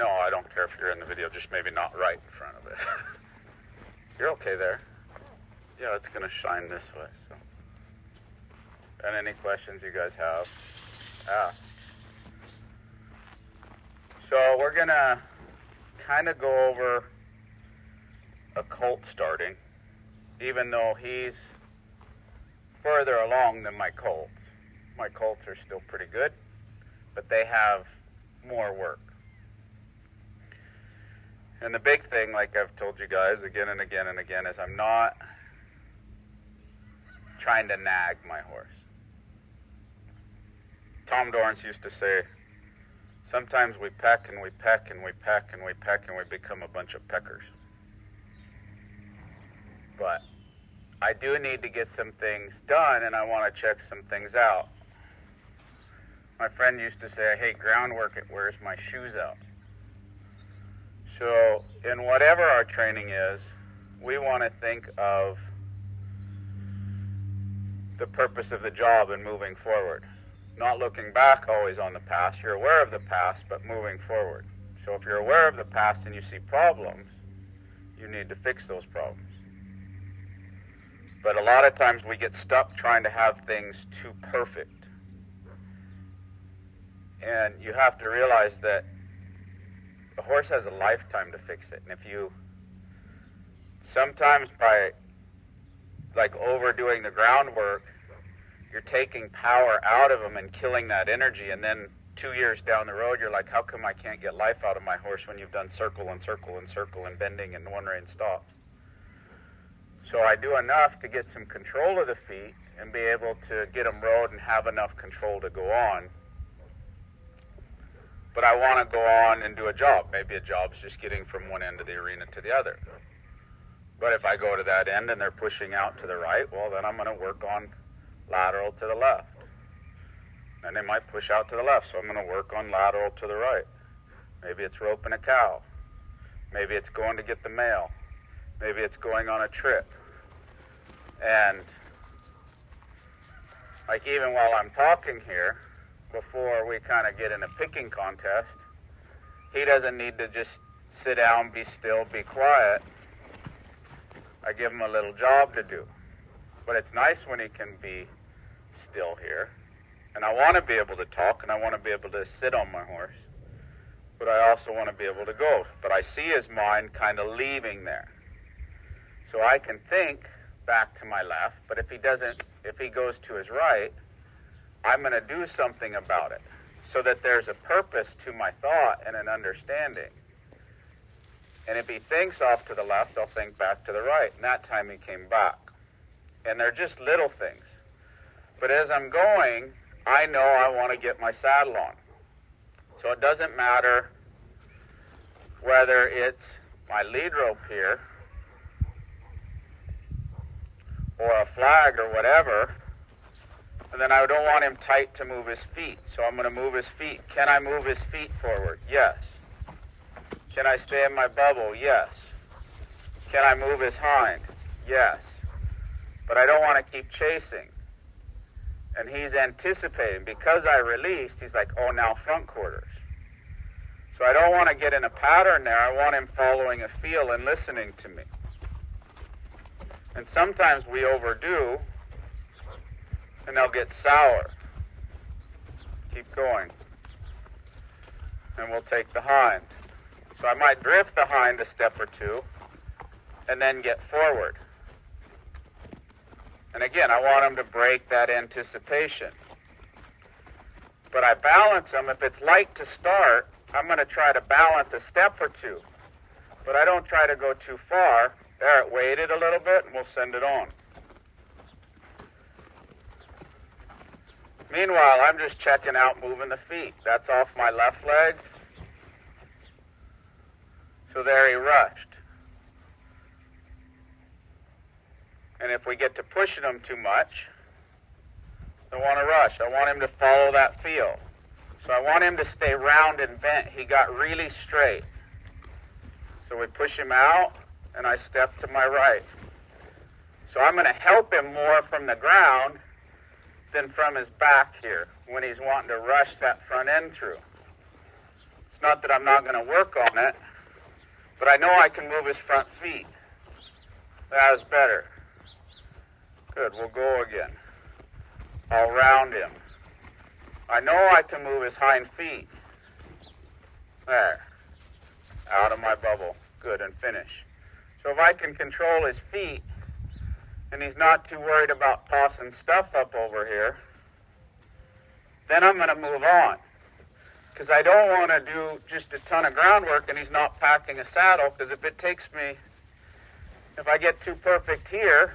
No, I don't care if you're in the video, just maybe not right in front of it. You're okay there. Yeah, it's going to shine this way. So. And any questions you guys have, ask. So we're going to kind of go over a colt starting, even though he's further along than my colts. My colts are still pretty good, but they have more work. And the big thing, like I've told you guys again and again and again, is I'm not trying to nag my horse. Tom Dorrance used to say, sometimes we peck and we peck and we peck and we peck and we become a bunch of peckers. But I do need to get some things done, and I want to check some things out. My friend used to say, I hate groundwork, it wears my shoes out. So in whatever our training is, we want to think of the purpose of the job and moving forward. Not looking back always on the past. You're aware of the past, but moving forward. So if you're aware of the past and you see problems, you need to fix those problems. But a lot of times we get stuck trying to have things too perfect. And you have to realize that a horse has a lifetime to fix it. And if you, sometimes by like overdoing the groundwork, you're taking power out of them and killing that energy. And then 2 years down the road, you're like, how come I can't get life out of my horse when you've done circle and circle and circle and bending and one rein stops? So I do enough to get some control of the feet and be able to get them rode and have enough control to go on. But I want to go on and do a job. Maybe a job's just getting from one end of the arena to the other. But if I go to that end and they're pushing out to the right, well, then I'm going to work on lateral to the left. And they might push out to the left, so I'm going to work on lateral to the right. Maybe it's roping a cow. Maybe it's going to get the mail. Maybe it's going on a trip. And like even while I'm talking here, before we kind of get in a picking contest, he doesn't need to just sit down, be still, be quiet. I give him a little job to do. But it's nice when he can be still here. And I want to be able to talk, and I want to be able to sit on my horse. But I also want to be able to go. But I see his mind kind of leaving there. So I can think back to my left, but if he goes to his right, I'm going to do something about it so that there's a purpose to my thought and an understanding. And if he thinks off to the left, I'll think back to the right. And that time he came back. And they're just little things. But as I'm going, I know I want to get my saddle on. So it doesn't matter whether it's my lead rope here or a flag or whatever. And then I don't want him tight to move his feet. So I'm going to move his feet. Can I move his feet forward? Yes. Can I stay in my bubble? Yes. Can I move his hind? Yes. But I don't want to keep chasing. And he's anticipating. Because I released, he's like, oh, now front quarters. So I don't want to get in a pattern there. I want him following a feel and listening to me. And sometimes we overdo, and they'll get sour. Keep going. And we'll take the hind. So I might drift the hind a step or two, and then get forward. And again, I want him to break that anticipation. But I balance him. If it's light to start, I'm going to try to balance a step or two. But I don't try to go too far. There, it weighted a little bit, and we'll send it on. Meanwhile, I'm just checking out moving the feet. That's off my left leg. So there he rushed. And if we get to pushing him too much, I don't want to rush. I want him to follow that feel. So I want him to stay round and bent. He got really straight. So we push him out, and I step to my right. So I'm going to help him more from the ground than from his back here when he's wanting to rush that front end through. It's not that I'm not going to work on it, but I know I can move his front feet. That is better. Good, we'll go again. I'll round him. I know I can move his hind feet. There. Out of my bubble. Good, and finish. So if I can control his feet, and he's not too worried about tossing stuff up over here, then I'm going to move on. Because I don't want to do just a ton of groundwork and he's not packing a saddle, because if I get too perfect here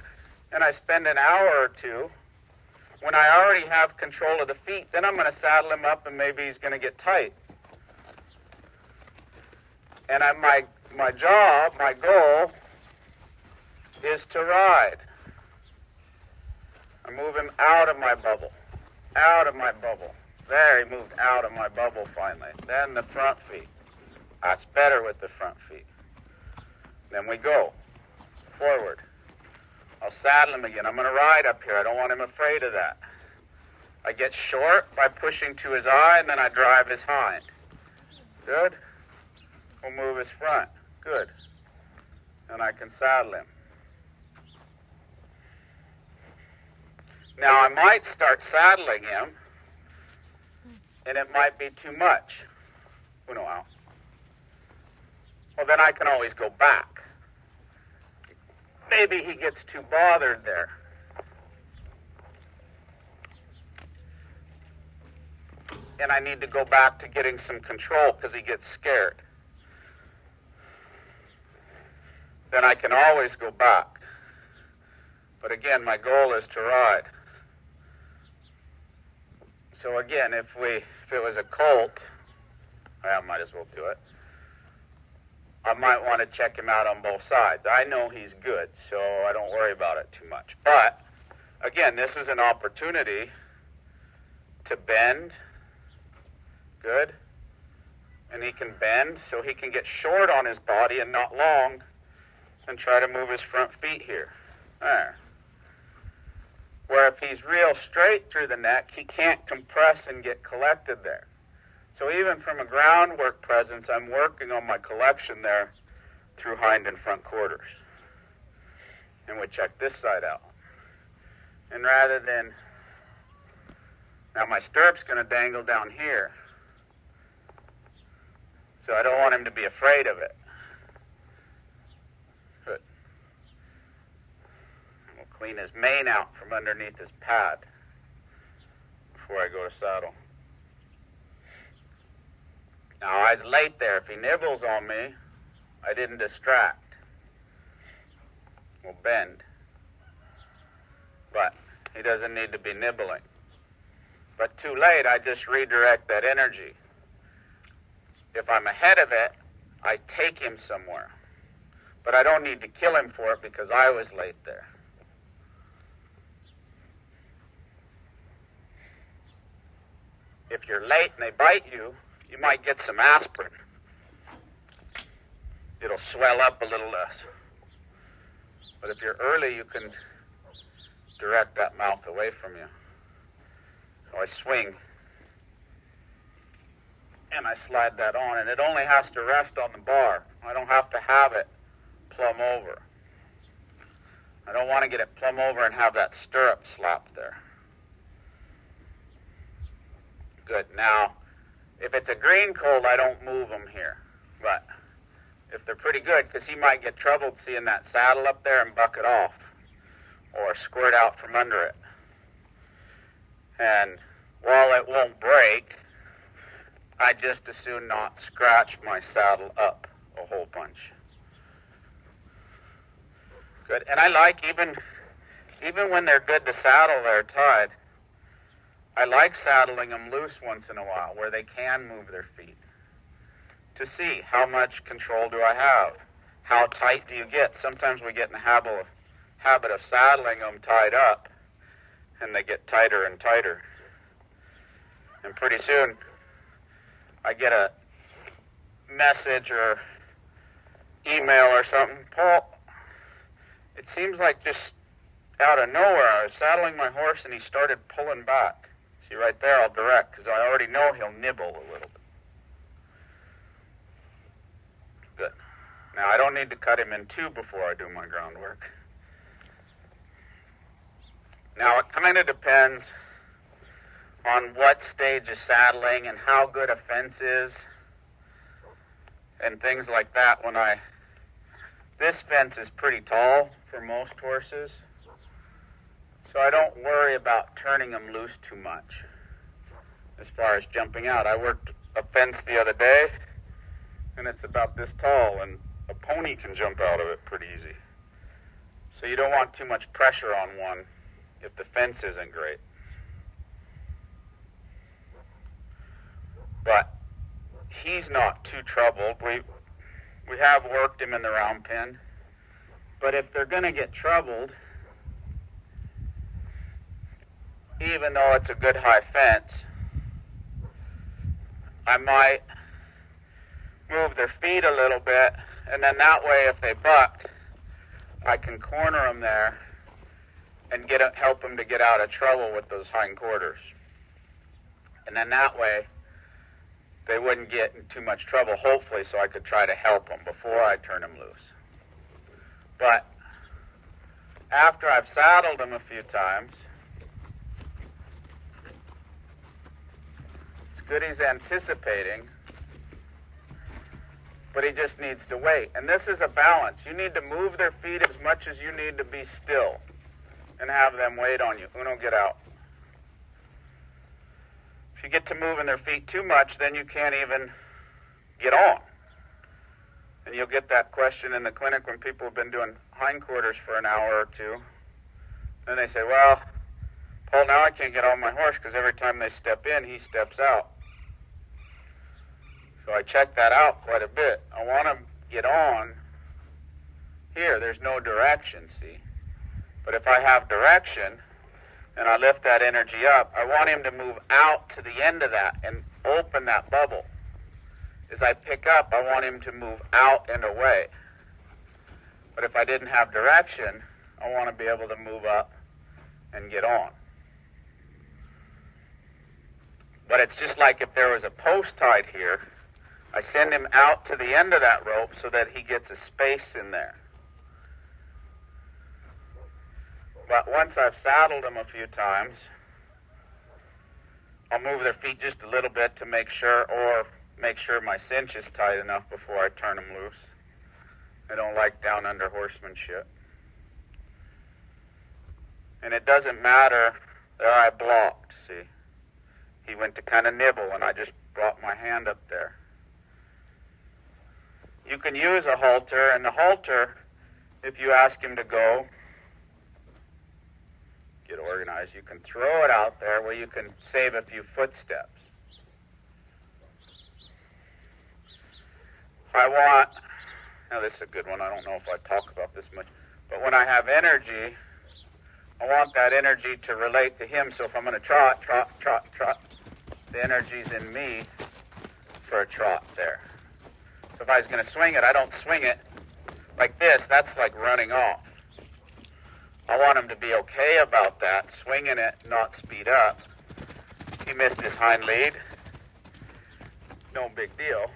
and I spend an hour or two, when I already have control of the feet, then I'm going to saddle him up and maybe he's going to get tight. And my job, my goal, is to ride. I move him out of my bubble. Out of my bubble. There, he moved out of my bubble finally. Then the front feet. That's better with the front feet. Then we go forward. I'll saddle him again. I'm going to ride up here. I don't want him afraid of that. I get short by pushing to his eye, and then I drive his hind. Good. We'll move his front. Good. And I can saddle him. Now I might start saddling him, and it might be too much. Uno out. Well, then I can always go back. Maybe he gets too bothered there. And I need to go back to getting some control because he gets scared. Then I can always go back. But again, my goal is to ride. So again, if it was a colt, I might as well do it. I might want to check him out on both sides. I know he's good, so I don't worry about it too much. But again, this is an opportunity to bend. Good. And he can bend so he can get short on his body and not long, and try to move his front feet here. There. Where if he's real straight through the neck, he can't compress and get collected there. So even from a groundwork presence, I'm working on my collection there through hind and front quarters. And we check this side out. And rather than, now my stirrup's going to dangle down here. So I don't want him to be afraid of it. Good. We'll clean his mane out from underneath his pad before I go to saddle. Now, I was late there. If he nibbles on me, I didn't distract. We'll bend. But he doesn't need to be nibbling. But too late, I just redirect that energy. If I'm ahead of it, I take him somewhere. But I don't need to kill him for it because I was late there. If you're late and they bite you, you might get some aspirin. It'll swell up a little less. But if you're early, you can direct that mouth away from you. So I swing, and I slide that on, and it only has to rest on the bar. I don't have to have it plumb over. I don't want to get it plumb over and have that stirrup slap there. Good. Now, if it's a green colt, I don't move them here. But if they're pretty good, because he might get troubled seeing that saddle up there and buck it off or squirt out from under it. And while it won't break, I just as soon not scratch my saddle up a whole bunch. Good. And I like, even when they're good to saddle, they're tied, I like saddling them loose once in a while where they can move their feet to see how much control do I have. How tight do you get? Sometimes we get in the habit of saddling them tied up, and they get tighter and tighter. And pretty soon I get a message or email or something. Paul, it seems like just out of nowhere I was saddling my horse and he started pulling back. See, right there I'll direct because I already know he'll nibble a little bit. Now, I don't need to cut him in two before I do my groundwork. Now, it kind of depends on what stage of saddling and how good a fence is and things like that. This fence is pretty tall for most horses, so I don't worry about turning them loose too much as far as jumping out. I worked a fence the other day, and it's about this tall, and a pony can jump out of it pretty easy. So you don't want too much pressure on one if the fence isn't great. But he's not too troubled. We have worked him in the round pen, but if they're going to get troubled, even though it's a good high fence, I might move their feet a little bit, and then that way if they bucked, I can corner them there and help them to get out of trouble with those hindquarters. And then that way they wouldn't get in too much trouble, hopefully, so I could try to help them before I turn them loose. But after I've saddled them a few times, it's good he's anticipating, but he just needs to wait. And this is a balance. You need to move their feet as much as you need to be still and have them wait on you. Uno, get out. If you get to moving their feet too much, then you can't even get on. And you'll get that question in the clinic when people have been doing hindquarters for an hour or two. Then they say, well, Paul, now I can't get on my horse because every time they step in, he steps out. So I check that out quite a bit. I want to get on here. There's no direction, see? But if I have direction and I lift that energy up, I want him to move out to the end of that and open that bubble. As I pick up, I want him to move out and away. But if I didn't have direction, I want to be able to move up and get on. But it's just like if there was a post tied here, I send him out to the end of that rope so that he gets a space in there. But once I've saddled them a few times, I'll move their feet just a little bit to make sure my cinch is tight enough before I turn them loose. I don't like down under horsemanship. And it doesn't matter, there I blocked, see. He went to kind of nibble and I just brought my hand up there. You can use a halter, and the halter, if you ask him to go, get organized, you can throw it out there where you can save a few footsteps. Now this is a good one, I don't know if I talk about this much, but when I have energy, I want that energy to relate to him, so if I'm going to trot, the energy's in me for a trot there. So if I was going to swing it, I don't swing it like this, that's like running off. I want him to be okay about that, swinging it, not speed up. He missed his hind lead. No big deal.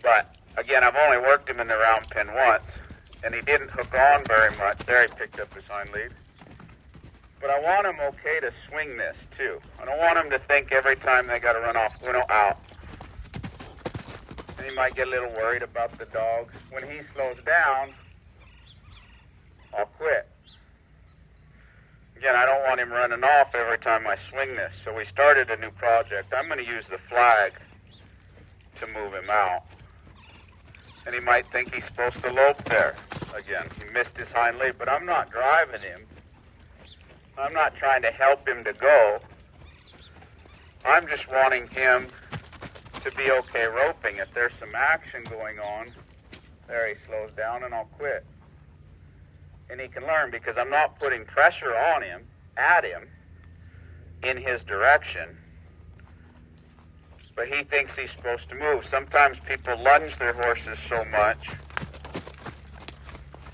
But, again, I've only worked him in the round pen once, and he didn't hook on very much. There he picked up his hind lead. But I want him okay to swing this, too. I don't want him to think every time they got to run off, Uno, out. And he might get a little worried about the dogs. When he slows down, I'll quit. Again, I don't want him running off every time I swing this. So we started a new project. I'm going to use the flag to move him out. And he might think he's supposed to lope there. Again, he missed his hind lead, but I'm not driving him. I'm not trying to help him to go. I'm just wanting him to be okay roping. If there's some action going on, there he slows down and I'll quit. And he can learn because I'm not putting pressure on him, at him, in his direction. But he thinks he's supposed to move. Sometimes people lunge their horses so much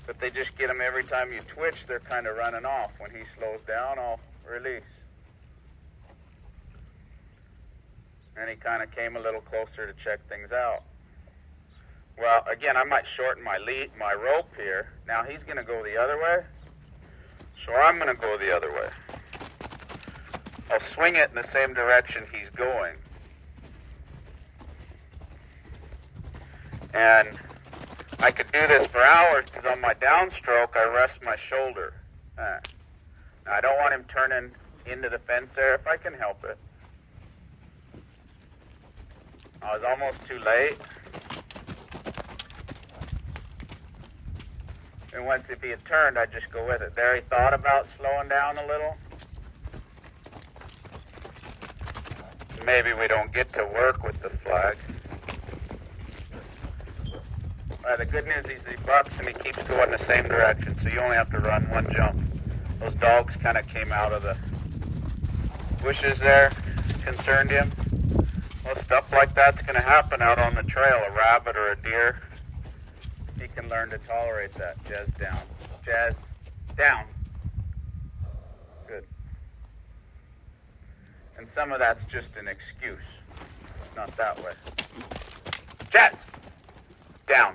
that they just get them every time you twitch, they're kind of running off. When he slows down, I'll release. And he kind of came a little closer to check things out. Well, again, I might shorten my rope here. Now he's going to go the other way, so I'm going to go the other way. I'll swing it in the same direction he's going. And I could do this for hours because on my downstroke, I rest my shoulder. Now, I don't want him turning into the fence there if I can help it. I was almost too late. And once if he had turned, I'd just go with it. There he thought about slowing down a little. Maybe we don't get to work with the flag. The good news is he bucks and he keeps going the same direction, so you only have to run one jump. Those dogs kind of came out of the bushes there, concerned him. Well, stuff like that's going to happen out on the trail, a rabbit or a deer. He can learn to tolerate that. Jazz down. Jazz down. Good. And some of that's just an excuse. Not that way. Jazz! Down.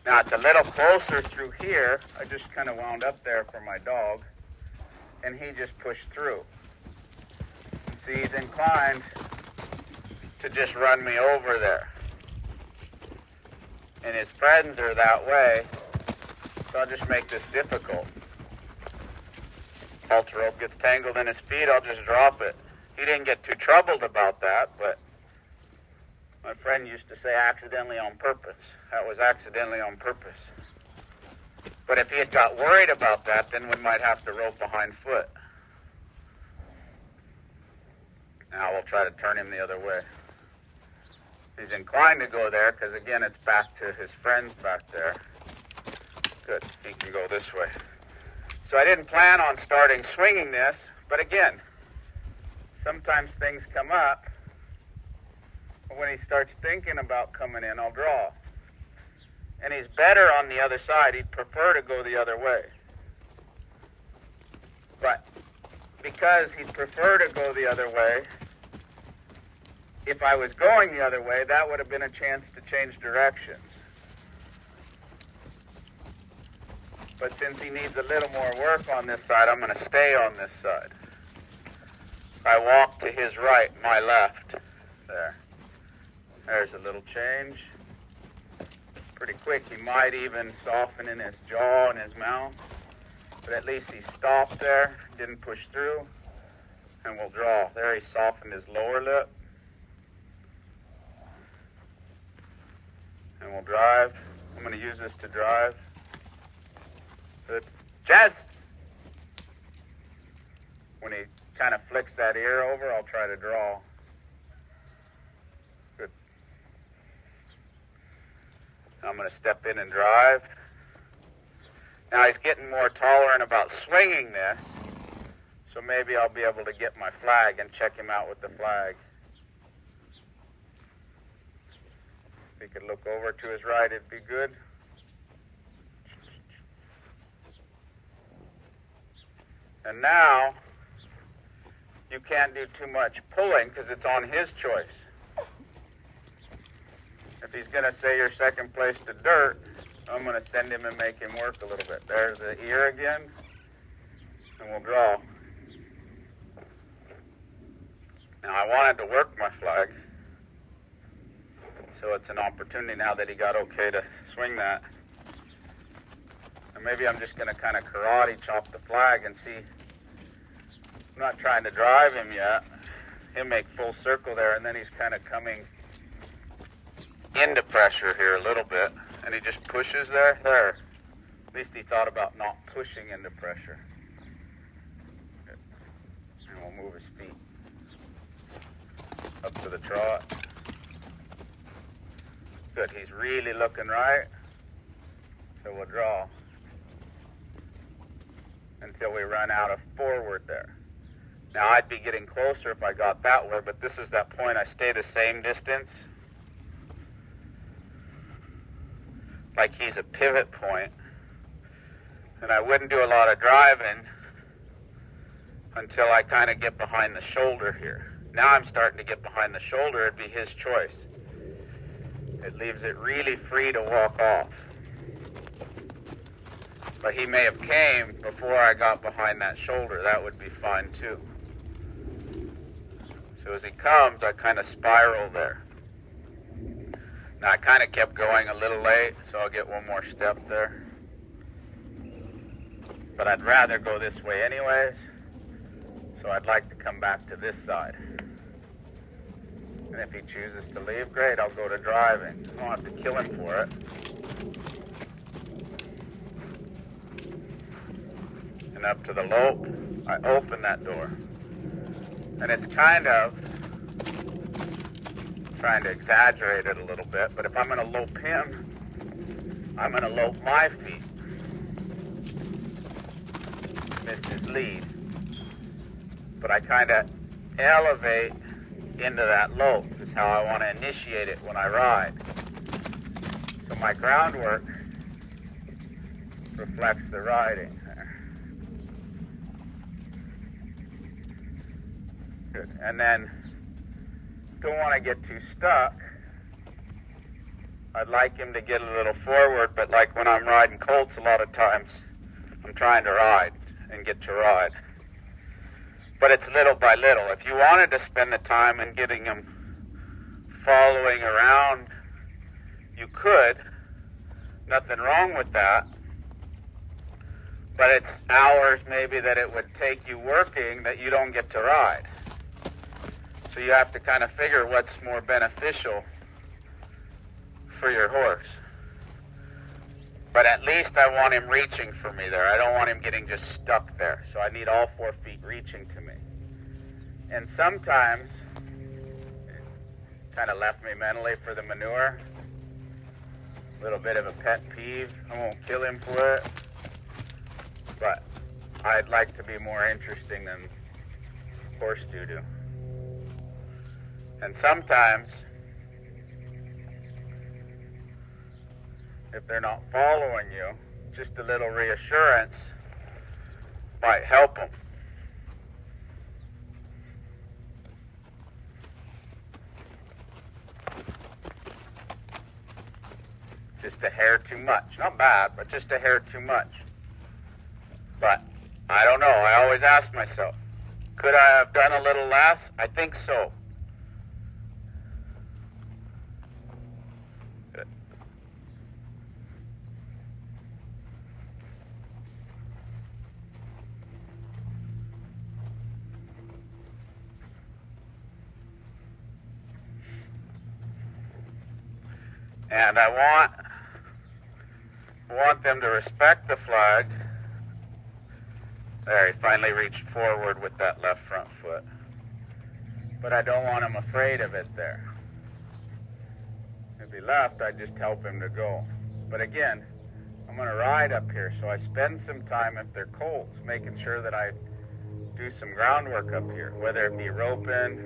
Now it's a little closer through here. I just kind of wound up there for my dog. And he just pushed through. And see, he's inclined to just run me over there. And his friends are that way, so I'll just make this difficult. Halter rope gets tangled in his feet, I'll just drop it. He didn't get too troubled about that, but my friend used to say accidentally on purpose. That was accidentally on purpose. But if he had got worried about that, then we might have to rope behind foot. Now we'll try to turn him the other way. He's inclined to go there because, again, it's back to his friends back there. Good. He can go this way. So I didn't plan on starting swinging this, but again, sometimes things come up. When he starts thinking about coming in, I'll draw. And he's better on the other side. He'd prefer to go the other way. But because he'd prefer to go the other way, if I was going the other way, that would have been a chance to change directions. But since he needs a little more work on this side, I'm going to stay on this side. I walk to his right, my left. There. There's a little change. Pretty quick. He might even soften in his jaw and his mouth. But at least he stopped there, didn't push through, and we'll draw. There he softened his lower lip. And we'll drive. I'm going to use this to drive. Good. Jazz! When he kind of flicks that ear over, I'll try to draw. Good. I'm going to step in and drive. Now he's getting more tolerant about swinging this, so maybe I'll be able to get my flag and check him out with the flag. If he could look over to his right, it'd be good. And now, you can't do too much pulling because it's on his choice. If he's going to say your second place to dirt, I'm going to send him and make him work a little bit. There's the ear again, and we'll draw. Now, I wanted to work my flag, so it's an opportunity now that he got okay to swing that. And maybe I'm just going to kind of karate chop the flag and see. I'm not trying to drive him yet. He'll make full circle there, and then he's kind of coming into pressure here a little bit. And he just pushes there. There. At least he thought about not pushing into pressure. Good. And we'll move his feet up to the trot. Good. He's really looking right. So we'll draw until we run out of forward there. Now, I'd be getting closer if I got that way, but this is that point I stay the same distance. Like he's a pivot point. And I wouldn't do a lot of driving until I kind of get behind the shoulder here. Now I'm starting to get behind the shoulder. It'd be his choice. It leaves it really free to walk off. But he may have came before I got behind that shoulder. That would be fine too. So as he comes, I kind of spiral there. Now I kind of kept going a little late, so I'll get one more step there. But I'd rather go this way anyways, so I'd like to come back to this side. And if he chooses to leave, great, I'll go to driving. I don't have to kill him for it. And up to the lope, I open that door. And it's kind of trying to exaggerate it a little bit, but if I'm going to lope him, I'm going to lope my feet. Missed his lead. But I kind of elevate into that lope is how I want to initiate it when I ride. So my groundwork reflects the riding. Good. And then, don't want to get too stuck. I'd like him to get a little forward, but like when I'm riding colts a lot of times, I'm trying to ride and get to ride. But it's little by little. If you wanted to spend the time in getting him following around, you could. Nothing wrong with that. But it's hours maybe that it would take you working that you don't get to ride. So you have to kind of figure what's more beneficial for your horse. But at least I want him reaching for me there. I don't want him getting just stuck there. So I need all 4 feet reaching to me. And sometimes, it kind of left me mentally for the manure. A little bit of a pet peeve. I won't kill him for it. But I'd like to be more interesting than horse doo-doo. And sometimes, if they're not following you, just a little reassurance might help them. Just a hair too much. Not bad, but just a hair too much. But I don't know. I always ask myself, could I have done a little less? I think so. Good. And I want them to respect the flag. There, he finally reached forward with that left front foot. But I don't want him afraid of it there. If he left, I'd just help him to go. But again, I'm going to ride up here, so I spend some time, if they're colts, making sure that I do some groundwork up here, whether it be roping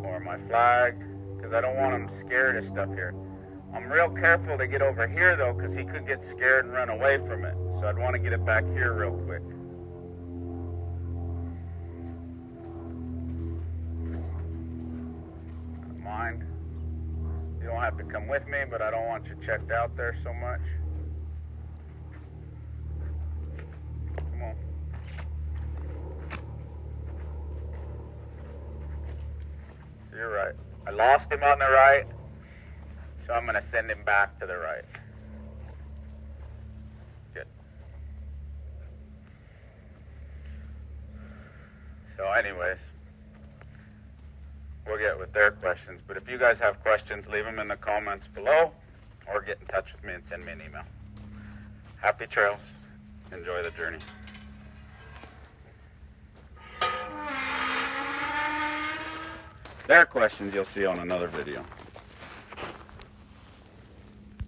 or my flag, because I don't want him scared of stuff here. I'm real careful to get over here, though, because he could get scared and run away from it. So I'd want to get it back here real quick. Don't mind. You don't have to come with me, but I don't want you checked out there so much. Come on. So you're right. I lost him on the right, so I'm going to send him back to the right. Good. So anyways, we'll get with their questions. But if you guys have questions, leave them in the comments below or get in touch with me and send me an email. Happy trails. Enjoy the journey. Their questions you'll see on another video.